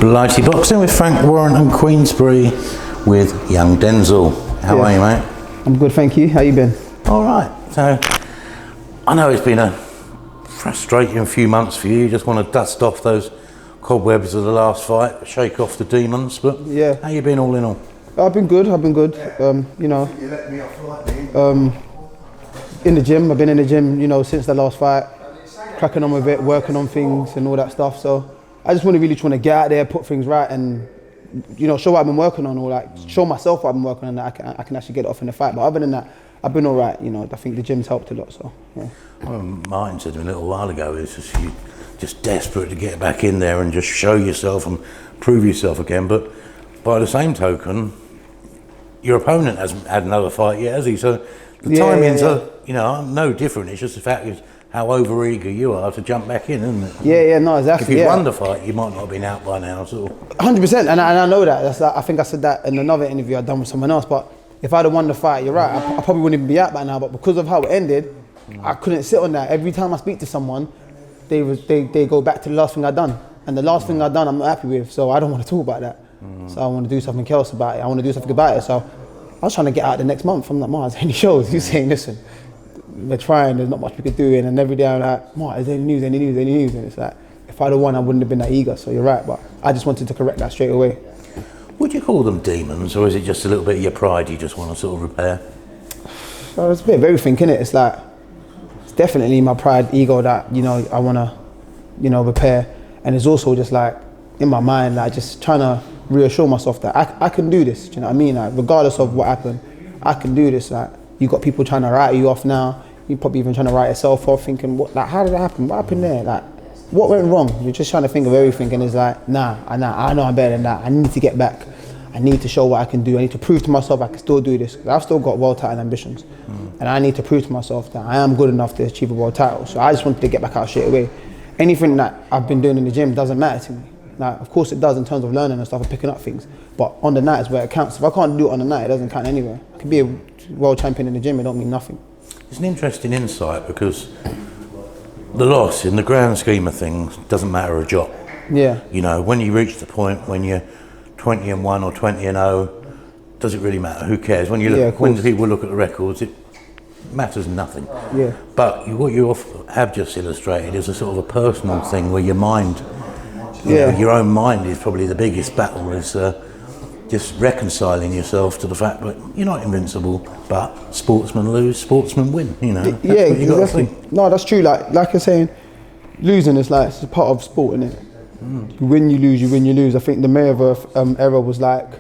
Blighty Boxing with Frank Warren and Queensbury with young Denzel. How are you, mate? I'm good, thank you. How you been? All right. So, I know it's been a frustrating few months for you. You just want to dust off those cobwebs of the last fight, shake off the demons. But yeah, how you been all in all? I've been good. You know, in the gym. I've been in the gym, you know, since the last fight, cracking on with it, working on things and all that stuff. So I just want to get out there, put things right, and you know, show what I've been working on, or like show myself what I've been working on, that I can actually get it off in the fight. But other than that, I've been all right. You know, I think the gym's helped a lot. So yeah. Well, Martin said to me a little while ago, it's just you just desperate to get back in there and just show yourself and prove yourself again. But by the same token, your opponent hasn't had another fight yet, has he? So the timings are, you know, no different. It's just the fact is how overeager you are to jump back in, isn't it? Yeah, no, exactly. If you won the fight, you might not have been out by now. 100%, and I know that. I think I said that in another interview I'd done with someone else. But if I'd have won the fight, you're right. I probably wouldn't even be out by now. But because of how it ended, I couldn't sit on that. Every time I speak to someone, they go back to the last thing I'd done, and the last thing I'd done, I'm not happy with. So I don't want to talk about that. So I want to do something else about it. I want to do something about it. So I was trying to get out the next month. I'm like, Mars, any shows? He's saying, listen, we're trying, there's not much we could do, and every day I'm like, Mars, is there any news? And it's like, if I'd have won, I wouldn't have been that eager. So you're right, but I just wanted to correct that straight away. Would you call them demons, or is it just a little bit of your pride you just want to sort of repair? So it's a bit of everything, innit? It's like, it's definitely my pride, ego that, you know, I want to, you know, repair. And it's also just like, in my mind, like just trying to reassure myself that I can do this, do you know what I mean? Like, regardless of what happened, I can do this. Like, you got people trying to write you off now. You probably even trying to write yourself off, thinking, what? Like, how did that happen? What happened there? Like, what went wrong? You're just trying to think of everything, and it's like, nah, I know I'm better than that. I need to get back. I need to show what I can do. I need to prove to myself I can still do this. I've still got world title ambitions, and I need to prove to myself that I am good enough to achieve a world title. So I just wanted to get back out straight away. Anything that I've been doing in the gym doesn't matter to me. Like, of course it does in terms of learning and stuff and picking up things, but on the night is where it counts. If I can't do it on the night, it doesn't count anywhere. I could be a world champion in the gym, it don't mean nothing. It's an interesting insight, because the loss, in the grand scheme of things, doesn't matter a jot. Yeah. You know, when you reach the point when you're 20-1 or 20-0, does it really matter? Who cares? When you look, when people look at the records, it matters nothing. Yeah. But what you have just illustrated is a sort of a personal thing where your mind, you know, your own mind is probably the biggest battle, is just reconciling yourself to the fact that you're not invincible, but sportsmen lose, sportsmen win, you know. That's what you exactly. No, that's true. Like you're saying, losing is like, it's a part of sport, isn't it? You win, you lose, you win, you lose. I think the Mayweather era was like,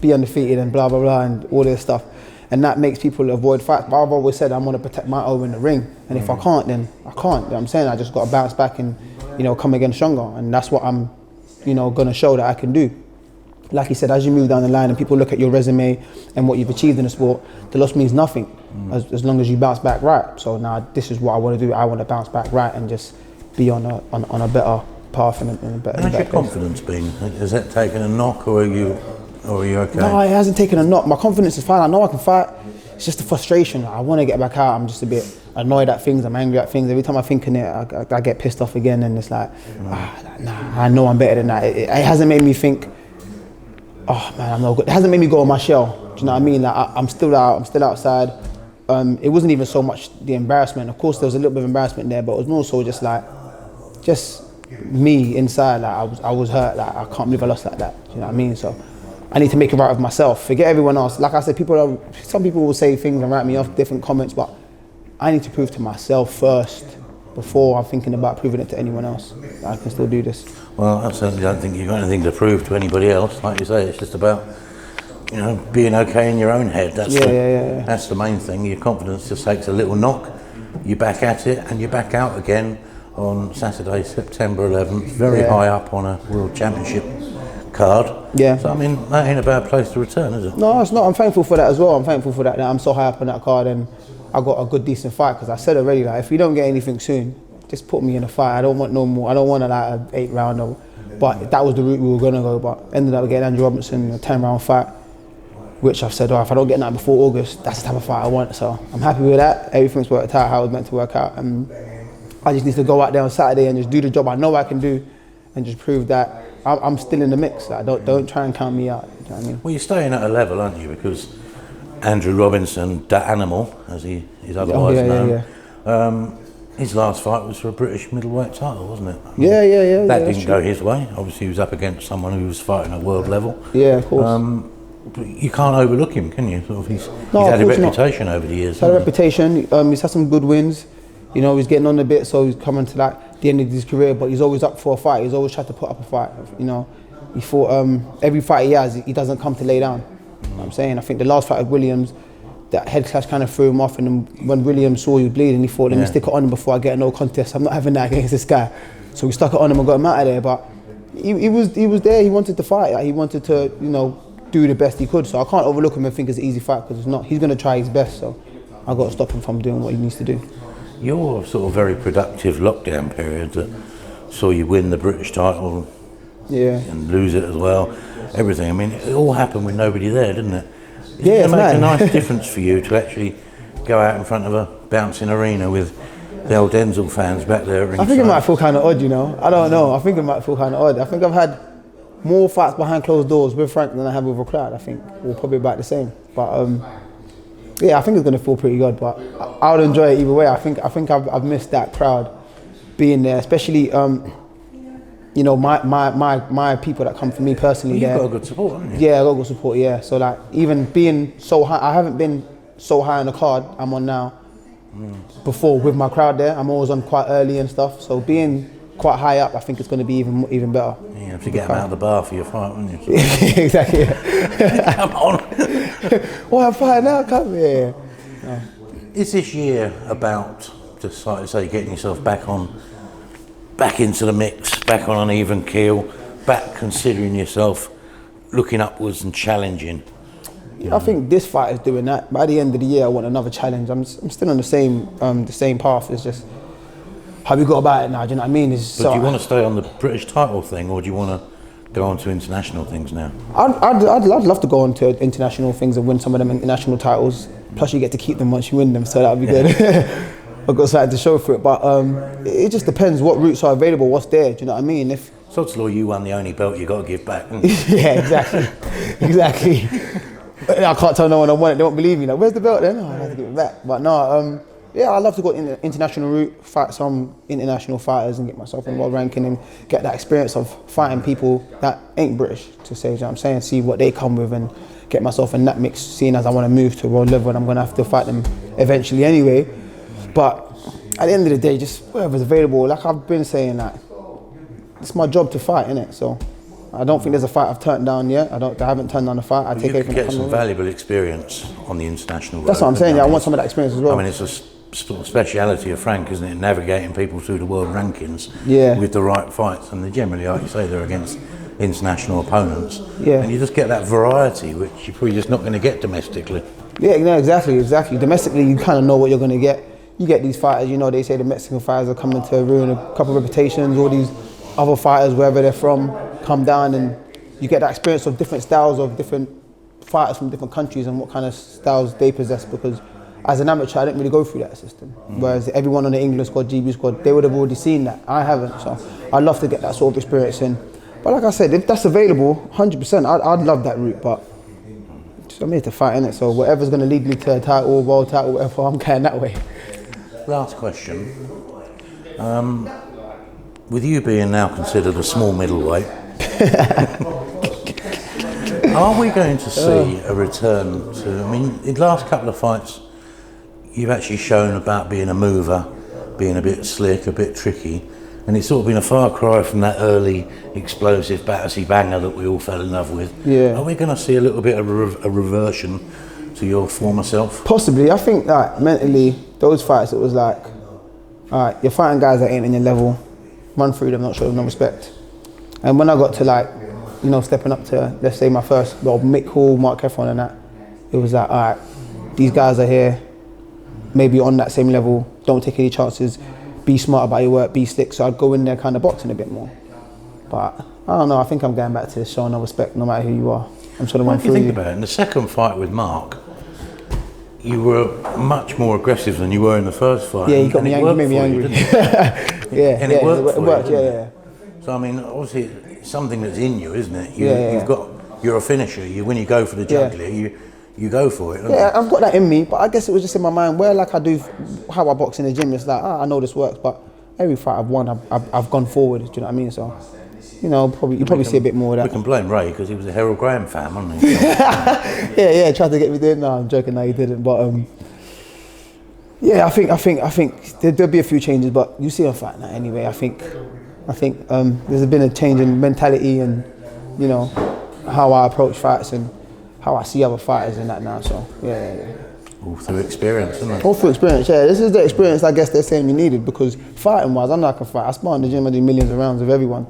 be undefeated and blah, blah, blah, and all this stuff. And that makes people avoid fights. But I've always said I'm going to protect my own in the ring. And if I can't, then I can't. You know what I'm saying? I just got to bounce back and, you know, come again stronger. And that's what I'm, you know, going to show that I can do. Like you said, as you move down the line and people look at your resume and what you've achieved in the sport, the loss means nothing as long as you bounce back right. So now this is what I want to do. I want to bounce back right and just be on a better path and a better. How's your confidence been? Has that taken a knock, or are you okay? No, it hasn't taken a knock. My confidence is fine. I know I can fight. It's just the frustration. I want to get back out. I'm just a bit annoyed at things. I'm angry at things. Every time I think in it, I get pissed off again, and it's like, nah, I know I'm better than that. It hasn't made me think, oh man, I'm not good. It hasn't made me go on my shell. Do you know what I mean? Like, I'm still out. I'm still outside. It wasn't even so much the embarrassment. Of course, there was a little bit of embarrassment there, but it was more so just me inside. Like, I was hurt. Like, I can't believe I lost like that. Do you know what I mean? So I need to make it right with myself. Forget everyone else. Like I said, some people will say things and write me off, different comments, but I need to prove to myself first before I'm thinking about proving it to anyone else that I can still do this. Well, I certainly don't think you've got anything to prove to anybody else. Like you say, it's just about, you know, being okay in your own head. That's That's the main thing. Your confidence just takes a little knock, you're back at it, and you're back out again on Saturday, September 11th, very high up on a World Championship card. Yeah. So I mean, that ain't a bad place to return, is it? No, it's not. I'm thankful for that as well. I'm thankful for that I'm so high up on that card, and I got a good, decent fight. Because I said already, like, if you don't get anything soon, just put me in a fight. I don't want no more. I don't want a, like, an 8-round. But that was the route we were gonna go. But ended up getting Andrew Robinson a 10-round fight, which I've said, if I don't get that before August, that's the type of fight I want. So I'm happy with that. Everything's worked out how it was meant to work out, and I just need to go out there on Saturday and just do the job I know I can do, and just prove that I'm still in the mix. Like, don't try and count me out. You know what I mean? Well, you're staying at a level, aren't you? Because Andrew Robinson, that animal, as he is otherwise known, his last fight was for a British middleweight title, wasn't it? That didn't go his way. Obviously, he was up against someone who was fighting at world level. Yeah, of course. But you can't overlook him, can you? Sort of he's had a reputation over the years. He's had a reputation. He's had some good wins. You know, he's getting on a bit, so he's coming to like the end of his career. But he's always up for a fight. He's always tried to put up a fight. You know, he fought every fight he has. He doesn't come to lay down. You know what I'm saying? I think the last fight with Williams, that head clash kind of threw him off, and then when Williams saw he was bleeding, he thought, let me stick it on him before I get a no contest. I'm not having that against this guy. So we stuck it on him and got him out of there. But he was there. He wanted to fight. Like, he wanted to, you know, do the best he could. So I can't overlook him and think it's an easy fight, because it's not. He's going to try his best. So I got to stop him from doing what he needs to do. Your sort of very productive lockdown period that saw you win the British title, and lose it as well. Everything. I mean, it all happened with nobody there, didn't it? It makes a nice difference for you to actually go out in front of a bouncing arena with the old Denzel fans back there. I think it might feel kind of odd, you know. I don't know. I think it might feel kind of odd. I think I've had more fights behind closed doors with Frank than I have with a crowd. I think we're probably about the same. But I think it's going to feel pretty good. But I would enjoy it either way. I think I've missed that crowd being there, especially. You know, my people that come for me personally. You've got a good support, haven't you? Yeah, I got good support, yeah. So like, even being so high, I haven't been so high on the card I'm on now before with my crowd there. I'm always on quite early and stuff. So being quite high up, I think it's going to be even better. Yeah, you have to get them out of the bar for your fight, wouldn't you? Exactly. Yeah. Come on. Well, I'm fighting now, come here. No. Is this year about, just like you say, getting yourself back into the mix, back on an even keel, back considering yourself, looking upwards and challenging? Yeah, I think this fight is doing that. By the end of the year, I want another challenge. I'm still on the same path. It's just how we go about it now. Do you know what I mean? Do you want to stay on the British title thing, or do you want to go on to international things now? I'd love to go on to international things and win some of them international titles. Plus, you get to keep them once you win them, so that would be good. I've got something to show for it, but it just depends what routes are available, what's there. Do you know what I mean? If Sod's law, you won the only belt you got to give back. Yeah, exactly. I can't tell no one I won it. They won't believe me. Like, where's the belt then? Oh, I have to give it back. But no, I'd love to go in the international route, fight some international fighters, and get myself in world ranking and get that experience of fighting people that ain't British. To say, you know what I'm saying, see what they come with and get myself in that mix. Seeing as I want to move to world level, and I'm going to have to fight them eventually anyway. But at the end of the day, just whatever's available. Like I've been saying, that it's my job to fight, innit? So I don't think there's a fight I've turned down yet. I haven't turned down a fight. I take you everything. Get some valuable experience on the international road. That's what I'm saying. Yeah, I want some of that experience as well. I mean, it's a speciality of Frank, isn't it? Navigating people through the world rankings with the right fights, and they generally, like you say, they're against international opponents. Yeah. And you just get that variety, which you're probably just not going to get domestically. Yeah, no, exactly. Domestically, you kind of know what you're going to get. You get these fighters, you know, they say the Mexican fighters are coming to ruin a couple of reputations. All these other fighters, wherever they're from, come down, and you get that experience of different styles of different fighters from different countries and what kind of styles they possess. Because as an amateur, I didn't really go through that system. Whereas everyone on the England squad, GB squad, they would have already seen that. I haven't, so I'd love to get that sort of experience in. But like I said, if that's available, 100%, I'd love that route. But I'm here to fight, innit? So whatever's going to lead me to a title, world title, whatever, I'm going that way. Last question. With you being now considered a small middleweight, are we going to see a return to, I mean, in the last couple of fights, you've actually shown about being a mover, being a bit slick, a bit tricky, and it's sort of been a far cry from that early explosive Battersea banger that we all fell in love with. Yeah. Are we going to see a little bit of a reversion to your former self? Possibly. I think that mentally, those fights, it was like, all right, you're fighting guys that ain't in your level, run through them, not show them no respect. And when I got to, like, you know, stepping up to, let's say, my first, well, Mick Hall, Mark Heffron and that, it was like, all right, these guys are here, maybe on that same level, don't take any chances, be smart about your work, be slick. So I'd go in there kind of boxing a bit more. But I don't know, I think I'm going back to showing no respect no matter who you are. I'm sort of what do you think about it? In the second fight with Mark, you were much more aggressive than you were in the first fight. Yeah, you got me angry, you made me angry. Yeah, and it worked. Yeah. So I mean, obviously, it's something that's in you, isn't it? You're a finisher. When you go for the jugular, you go for it. Don't you? I've got that in me, but I guess it was just in my mind where, like I do, how I box in the gym. It's like, I know this works, but every fight I've won, I've gone forward. Do you know what I mean? So, you know, you probably see a bit more of that. We can blame Ray because he was a Harold Graham fan, wasn't he? yeah, tried to get me doing. No, I'm joking. No, he didn't. But yeah, I think there'll be a few changes, but you see on Fight Night anyway. I think there's been a change in mentality and, you know, how I approach fights and how I see other fighters and that now. So yeah. All through experience, isn't it? All through experience, yeah. This is the experience I guess they're saying you needed, because fighting-wise, I know I can fight. I spar in the gym, I do millions of rounds with everyone.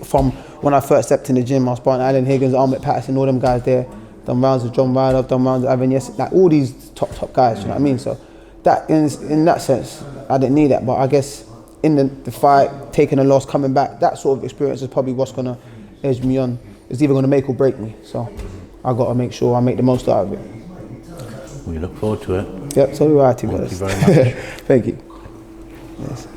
From when I first stepped in the gym, I was sparring Alan Higgins, Ahmet Patterson, all them guys there. Done rounds with John Ryder, done rounds with Evan Yes, like all these top guys, you know what I mean? So that in that sense, I didn't need that. But I guess in the fight, taking a loss, coming back, that sort of experience is probably what's gonna edge me on. It's either gonna make or break me. So I gotta make sure I make the most out of it. We look forward to it. Yep, so do I, too. Thank you very much. Thank you. Yes.